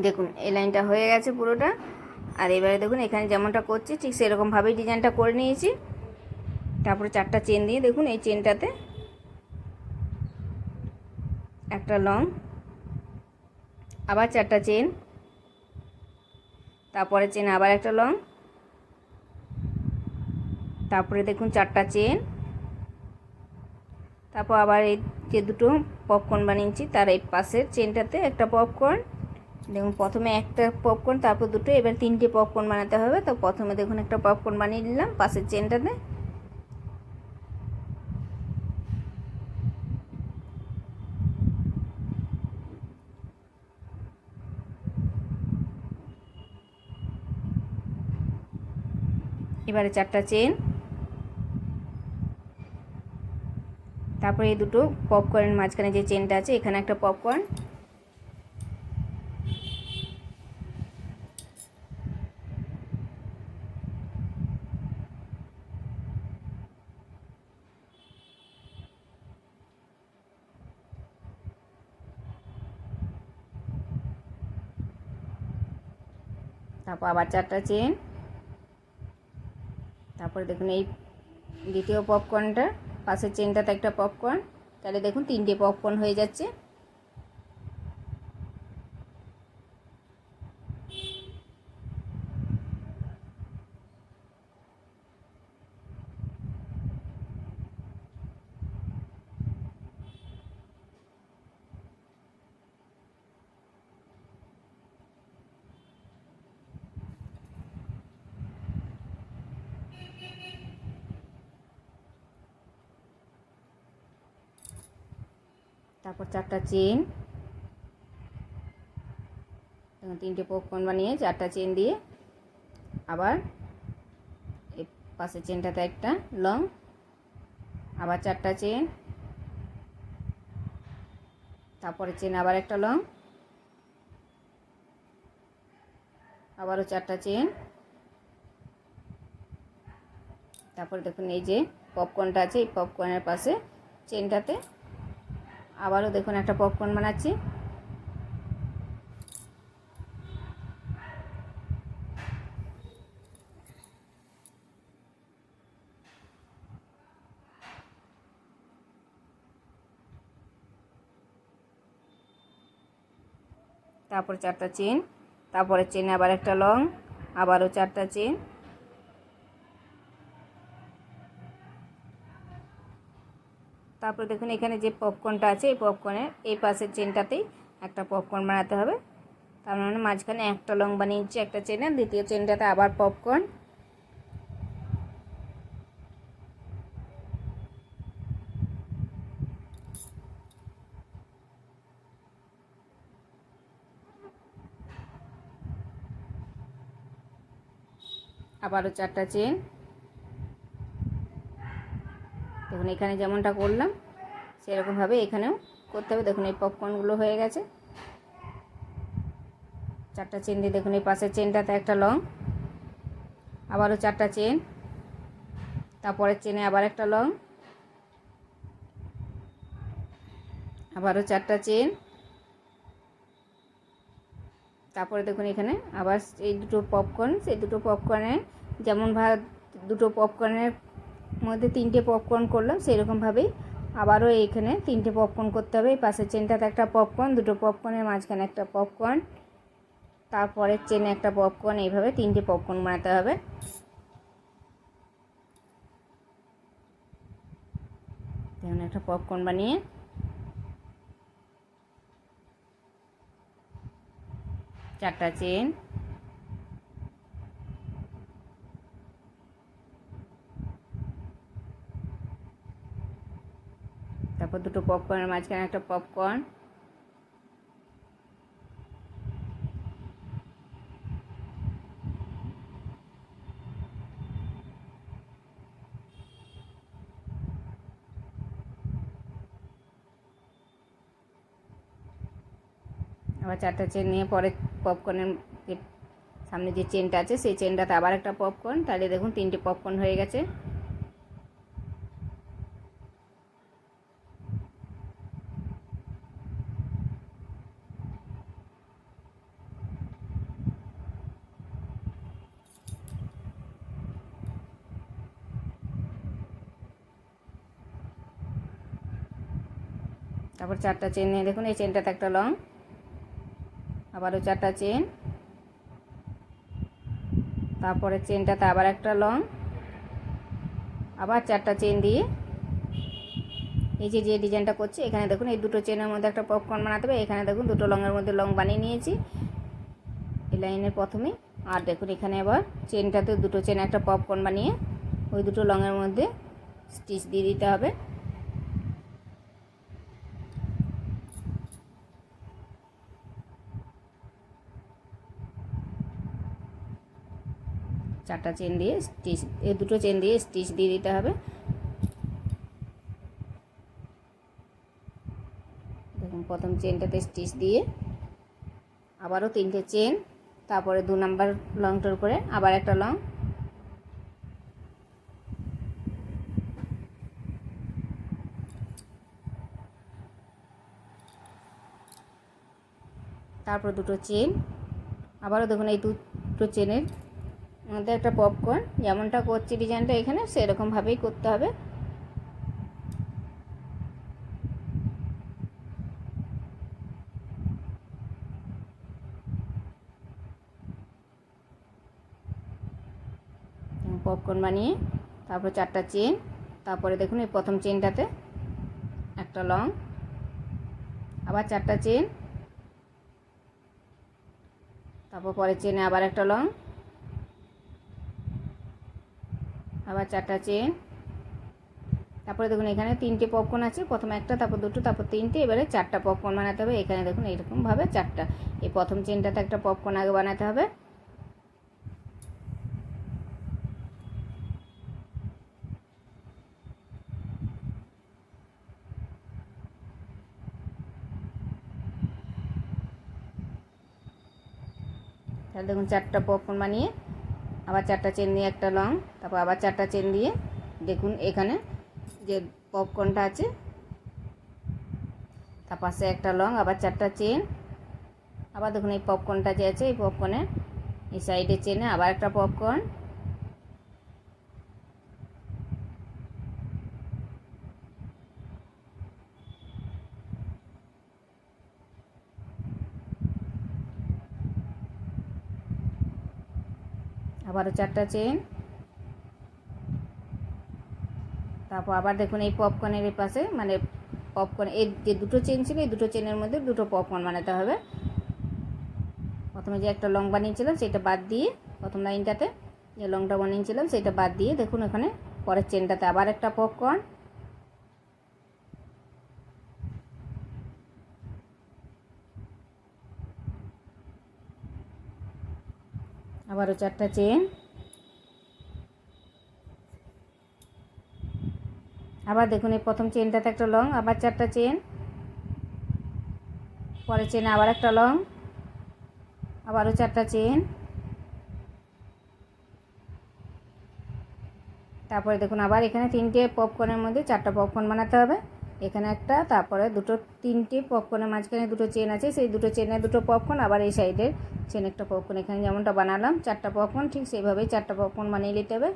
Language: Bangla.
দেখুন এই লাইনটা হয়ে গেছে পুরোটা। আর এবারে দেখুন এখানে যেমনটা করছি ঠিক সেরকমভাবেই ডিজাইনটা করে নিয়েছি। তারপরে 4টা চেন দিয়ে দেখুন এই চেনটাতে একটা লং, আবার 4টা চেন, তারপরে চেন আবার একটা লং, তারপরে দেখুন 4টা চেন, তারপর আবার এই যে দুটো পপকর্ন বানিয়েছি তার এই পাশের চেনটাতে একটা পপকর্ন। দেখুন প্রথমে একটা পপকর্ন, তারপর দুটো, এবার 3টে পপকর্ন বানাতে হবে। তো প্রথমে দেখুন একটা পপকর্ন বানিয়ে নিলাম পাশের চেনটাতে। এবারে 4টা চেন, তারপরে এই দুটো পপকর্নের মাঝখানে যে চেনটা আছে এখানে একটা পপকর্ন, তারপর আবার 4টা চেন, তারপরে দেখুন এই দ্বিতীয় পপকর্নটা পাশের চেনটাতে একটা পপকর্ন, তাহলে দেখুন 3টে পপকর্ন হয়ে যাচ্ছে। তারপর 4টা চেন, দেখুন 3টে পপকর্ন বানিয়ে 4টা চেন দিয়ে আবার এই পাশের চেনটাতে একটা লং, আবার 4টা চেন, তারপরে চেন আবার একটা লং, আবারও 4টা চেন, তারপরে দেখুন এই যে পপকর্নটা আছে এই পপকর্নের পাশে চেনটাতে আবারও দেখুন একটা পপকর্ন বানাচ্ছি। তারপরে 4টা চেন, তারপরে চেনে আবার একটা লং, আবারও 4টা চেন, তারপরে দেখুন এখানে যে পপকর্নটা আছে এই পপকর্নের এই পাশের চেনটাতেই একটা পপকর্ন বানাতে হবে। তার মানে মাঝখানে একটা লং বানিয়েছি একটা চেনে, দ্বিতীয় চেনটাতে আবার পপকর্ন, আবারও 4টা চেন। দেখুন এখানে যেমনটা করলাম সেরকমভাবে এখানেও করতে হবে। দেখুন এই পপকর্নগুলো হয়ে গেছে। 4টা চেন দিয়ে দেখুন এই পাশের চেনটাতে একটা লং, আবারও 4টা চেন, তারপরের চেনে আবার একটা লং, আবারও 4টা চেন, তারপরে দেখুন এখানে আবার এই দুটো পপকর্ন, সেই দুটো পপকর্নে যেমনভাবে দুটো পপকর্নের মধ্যে 3টে পপকর্ন করলাম সেরকমভাবেই আবারও এখানে 3টে পপকর্ন করতে হবে। এই পাশের চেনটাতে একটা পপকর্ন, দুটো পপকর্নের মাঝখানে একটা পপকর্ন, তারপরের চেনে একটা পপকর্ন, এইভাবে 3টে পপকর্ন বানাতে হবে। দেখুন একটা পপকর্ন বানিয়ে 4টা চেন, তারপর দুটো পপকর্নের মাঝখানে একটা পপকর্ন, আবার 4টা চেন নিয়ে পরে পপকর্নের সামনে যে চেনটা আছে সেই চেনটাতে আবার একটা পপকর্ন, তাহলে দেখুন 3টে পপকর্ন হয়ে গেছে। তারপর 4টা চেন নিয়ে দেখুন এই চেনটাতে একটা লং, আবারও 4টা চেন, তারপরে চেনটাতে আবার একটা লং, আবার 4টা চেন দিয়ে এই যে ডিজাইনটা করছি এখানে দেখুন এই দুটো চেনের মধ্যে একটা পপকর্ন বানাতে হবে। এখানে দেখুন দুটো লংয়ের মধ্যে লং বানিয়ে নিয়েছি এই লাইনের প্রথমে। আর দেখুন এখানে আবার চেনটাতে দুটো চেন একটা পপকর্ন বানিয়ে ওই দুটো লংয়ের মধ্যে স্টিচ দিয়ে দিতে হবে। চারটা চেন দিয়ে স্টিচ, এই দুটো চেন দিয়ে স্টিচ দিয়ে দিতে হবে। দেখুন প্রথম চেনটাতে স্টিচ দিয়ে আবারও 3টে চেন, তারপরে 2 নাম্বার লংটার উপরে আবার একটা লং, তারপর দুটো চেন, আবারও দেখুন এই দুটো চেনের মধ্যে একটা পপকর্ন, যেমনটা করছি ডিজাইনটা এখানে সেরকমভাবেই করতে হবে। পপকর্ন বানিয়ে তারপর 4টা চেন, তারপরে দেখুন এই প্রথম চেনটাতে একটা লং, আবার 4টা চেন, তারপর পরের চেনে আবার একটা লং, আবার 4টা চেন, তারপরে দেখুন এখানে 3টে পপকর্ন আছে, প্রথমে একটা, তারপর দুটো, তারপর 3টে, এবারে 4টা পপকর্ন বানাতে হবে। এখানে দেখুন এইরকমভাবে 4টা, এই প্রথম চেনটাতে একটা পপকর্ন আগে বানাতে হবে। তাহলে দেখুন 4টা পপকর্ন বানিয়ে আবার 4টা চেন দিয়ে একটা লং, তারপর আবার 4টা চেন দিয়ে দেখুন এখানে যে পপকর্নটা আছে তার পাশে একটা লং, আবার 4টা চেন, আবার দেখুন এই পপকর্নটা যে আছে এই পপকর্নের এই সাইডে চেনে আবার একটা পপকর্ন, আবারও 4টা চেন, তারপর আবার দেখুন এই পপকর্নের এই পাশে মানে পপকর্ন এই যে দুটো চেন ছিল এই দুটো চেনের মধ্যে দুটো পপকর্ন বানাতে হবে। প্রথমে যে একটা লং বানিয়েছিলাম সেটা বাদ দিয়ে, প্রথম লাইনটাতে যে লংটা বানিয়েছিলাম সেটা বাদ দিয়ে দেখুন এখানে পরের চেনটাতে আবার একটা পপকর্ন, আবারও 4টা চেন, আবার দেখুন এই প্রথম চেনটাতে একটা লং, আবার 4টা চেন, পরের চেনে আবার একটা লং, আবারও 4টা চেন, তারপরে দেখুন আবার এখানে 3টে পপকর্নের মধ্যে 4টা পপকর্ন বানাতে হবে। এখানে একটা, তারপরে দুটো 3টে পপকর্নের মাঝখানে দুটো চেন আছে সেই দুটো চেনে দুটো পপকর্ন, আবার এই সাইডের চেন একটা পপকর্ন, এখানে যেমনটা বানালাম 4টা পপকর্ন ঠিক সেইভাবেই 4টা পপকর্ন বানিয়ে নিতে হবে।